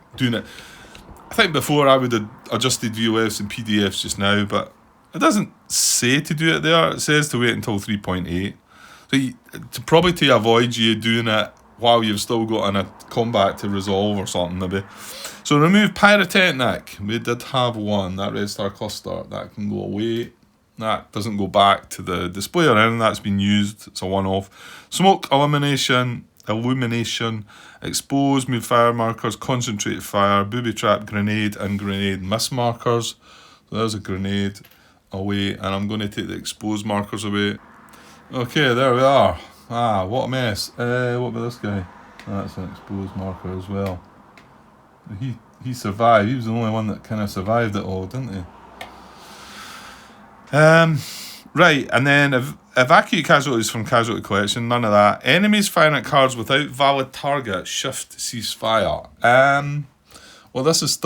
before I would have adjusted VOFs and PDFs just now, but it doesn't say to do it there. It says to wait until 3.8. So probably to avoid you doing it while you've still got a combat to resolve or something maybe. So remove pyrotechnic. We did have one, that red star cluster, that can go away. That doesn't go back to the display or anything, that's been used, it's a one-off. Smoke illumination, expose, move fire markers, concentrate fire, booby trap, grenade, and grenade miss markers. So there's a grenade away, and I'm going to take the expose markers away. Okay, there we are. What a mess. What about this guy? That's an exposed marker as well. He survived. He was the only one that kind of survived it all, didn't he? Right, and then evacuate casualties from casualty collection. None of that. Enemies firing at cards without valid target. Shift cease fire. Well, this is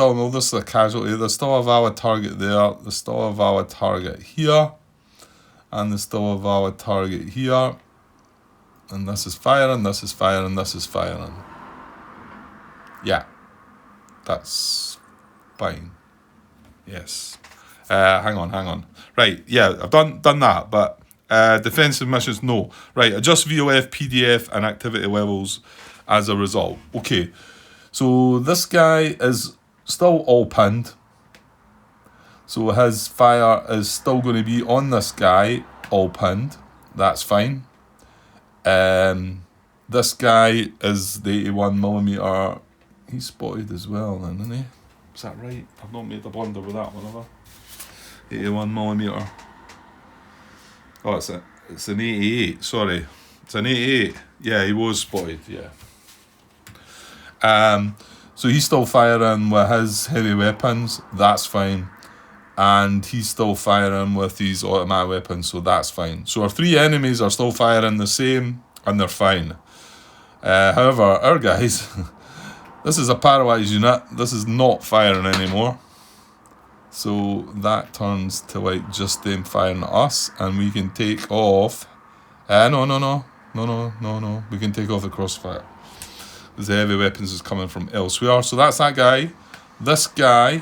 a casualty. There's still a valid target there. There's still a valid target here. And there's still a valid target here. And this is firing, this is firing, this is firing. Yeah. That's fine. Yes. Hang on. Right, yeah, I've done that, but defensive missions, no. Right, adjust VOF, PDF, and activity levels as a result. Okay, so this guy is still all pinned. So his fire is still going to be on this guy, all pinned. That's fine. This guy is the 81mm. He's spotted as well, then, isn't he? Is that right? I've not made a blunder with that one, have I? 81mm. Oh, it's an 88. Sorry, it's an 88. Yeah, he was spotted. Yeah. So he's still firing with his heavy weapons. That's fine. and he's still firing with his automatic weapons, so that's fine. So our 3 enemies are still firing the same, and they're fine. However, our guys, this is a paralyzed unit. This is not firing anymore. So that turns to like just them firing at us, and we can take off. No. We can take off the crossfire. Because the heavy weapons is coming from elsewhere. So that's that guy. This guy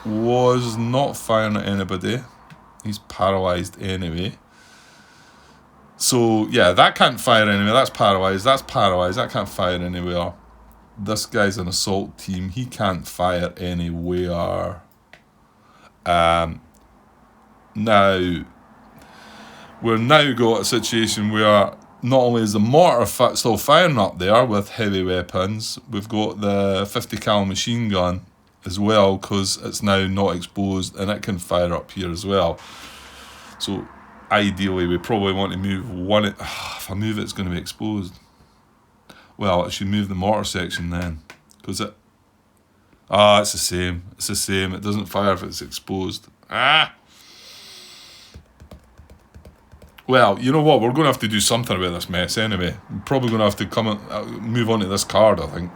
was not firing at anybody. He's paralyzed anyway. So yeah, that can't fire anywhere. That's paralyzed. That's paralyzed. That can't fire anywhere. This guy's an assault team. He can't fire anywhere. Now, we've now got a situation where not only is the mortar still firing up there with heavy weapons, we've got the 50 cal machine gun as well, because it's now not exposed and it can fire up here as well. So ideally we probably want to move one. If I move it, it's going to be exposed. Well, I should move the mortar section then, because it's the same. It's the same. It doesn't fire if it's exposed. Well, you know what? We're going to have to do something about this mess anyway. We're probably going to have to move on to this card, I think.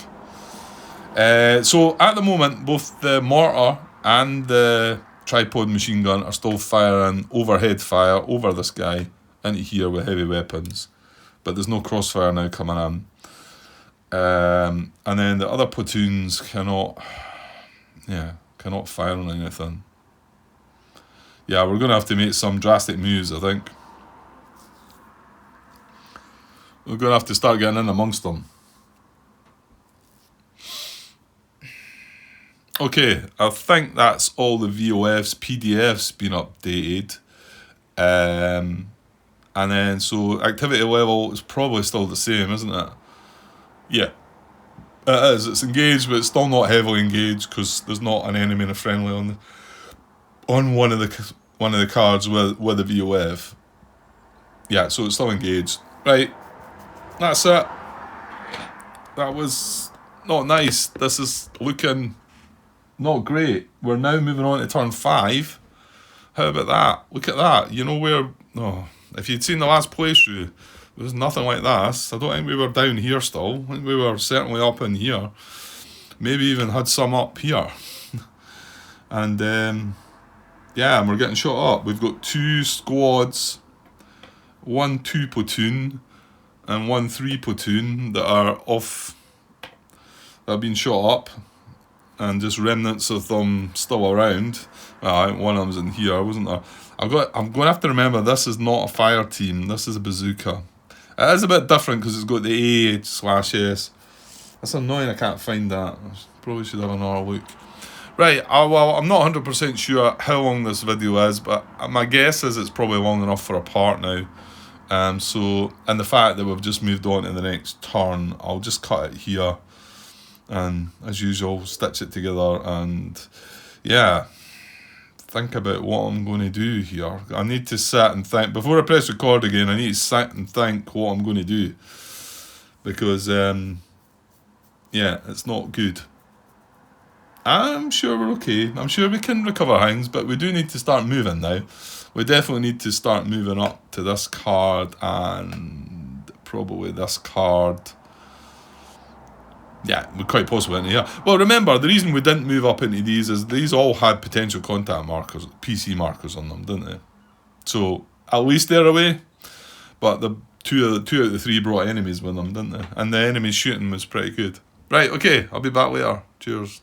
So at the moment, both the mortar and the tripod machine gun are still firing overhead fire over this guy into here with heavy weapons. But there's no crossfire now coming in. And then the other platoons cannot fire on anything. Yeah, we're going to have to make some drastic moves, I think. We're going to have to start getting in amongst them. Okay, I think that's all the VOFs, PDFs been updated. And then, so activity level is probably still the same, isn't it? Yeah, it is. It's engaged, but it's still not heavily engaged because there's not an enemy and a friendly on one of the cards with the VOF. Yeah, so it's still engaged. Right, that's it. That was not nice. This is looking not great. We're now moving on to turn 5. How about that? Look at that. You know where... Oh, if you'd seen the last playthrough, there was nothing like this. I don't think we were down here still. I think we were certainly up in here. Maybe even had some up here. And yeah, and we're getting shot up. We've got 2 squads, 1 2 platoon, and 1 3 platoon that are off, that have been shot up, and just remnants of them still around. Well, I think one of them's in here, wasn't there? I'm going to have to remember this is not a fire team. This is a bazooka. It is a bit different because it's got the A/S. That's annoying. I can't find that. I probably should have another look. Right. Well, I'm not 100% sure how long this video is, but my guess is it's probably long enough for a part now. So, and the fact that we've just moved on to the next turn, I'll just cut it here, and as usual, stitch it together, and yeah, think about what I'm going to do here. I need to sit and think before I press record again. I need to sit and think what I'm going to do, because yeah, it's not good. I'm sure we're okay. I'm sure we can recover things, but we do need to start moving now. We definitely need to start moving up to this card and probably this card. Yeah, we're quite possibly into here. Well, remember, the reason we didn't move up into these is these all had potential contact markers, PC markers on them, didn't they? So, at least they're away. But the two out of the 3 brought enemies with them, didn't they? And the enemy shooting was pretty good. Right, okay, I'll be back later. Cheers.